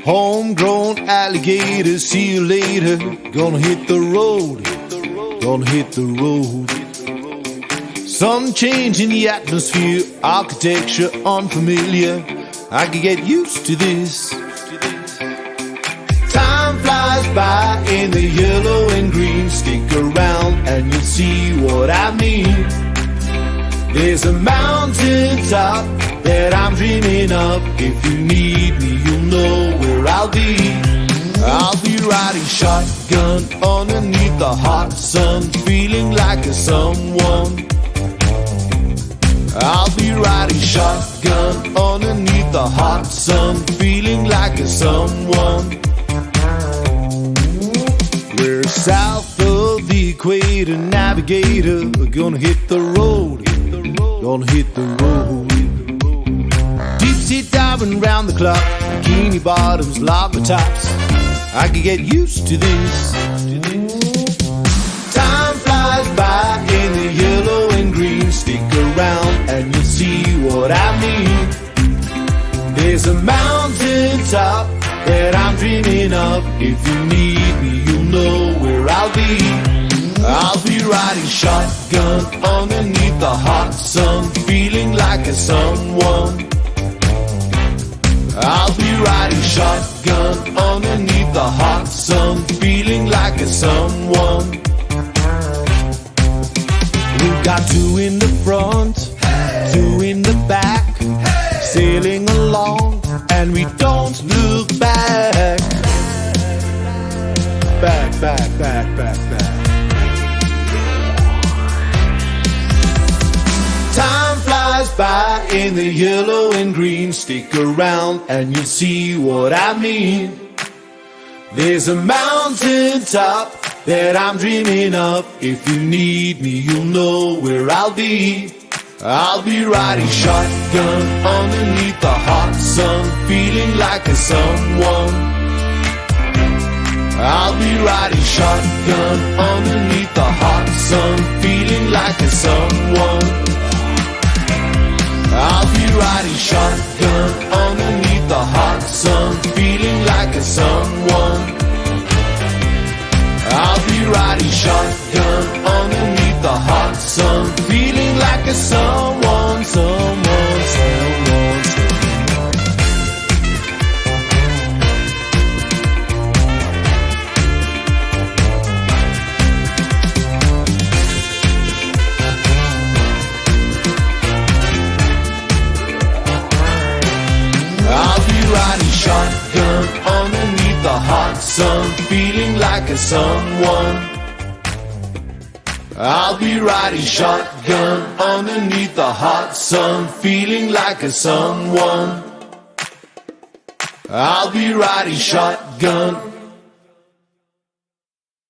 Homegrown alligator, see you later. Gonna hit the road, gonna hit the road. Some change in the atmosphere, architecture unfamiliar. I could get used to this. Time flies by in the yellow and green. Stick around and you'll see what I mean. There's a mountain top that I'm dreaming of. If you need me, you'll know where I'll be. I'll be riding shotgun underneath the hot sun, feeling like a someone. I'll be riding shotgun underneath the hot sun, feeling like a someone. We're south of the equator, navigator. We're gonna hit the road, gonna hit the road. Deep sea diving round the clock, bikini bottoms, lava tops. I could get used to this. Time flies by in the yellow and green. Stick around and you'll see what I mean. There's a mountain top that I'm dreaming of. If you need me, you'll know where I'll be. I'll be riding shotgun underneath the hot sun, feeling like a someone. I'll be riding shotgun underneath the hot sun, feeling like a someone. We've got two in the front, two in the back, sailing along and we don't look back. Back, back, back, back, back. Time flies by in the yellow and green. Stick around and you'll see what I mean. There's a mountain top that I'm dreaming of. If you need me, you'll know where I'll be. I'll be riding shotgun underneath the hot sun, feeling like a someone. I'll be riding shotgun underneath the hot sun, feeling like a someone. I'll be riding shotgun underneath the hot sun, feeling like a someone. I'll be riding shotgun underneath the hot sun, feeling like a someone, someone, someone, someone. I'll be riding shotgun underneath the hot sun, feeling like a someone. I'll be riding shotgun underneath the hot sun, feeling like a someone. I'll be riding shotgun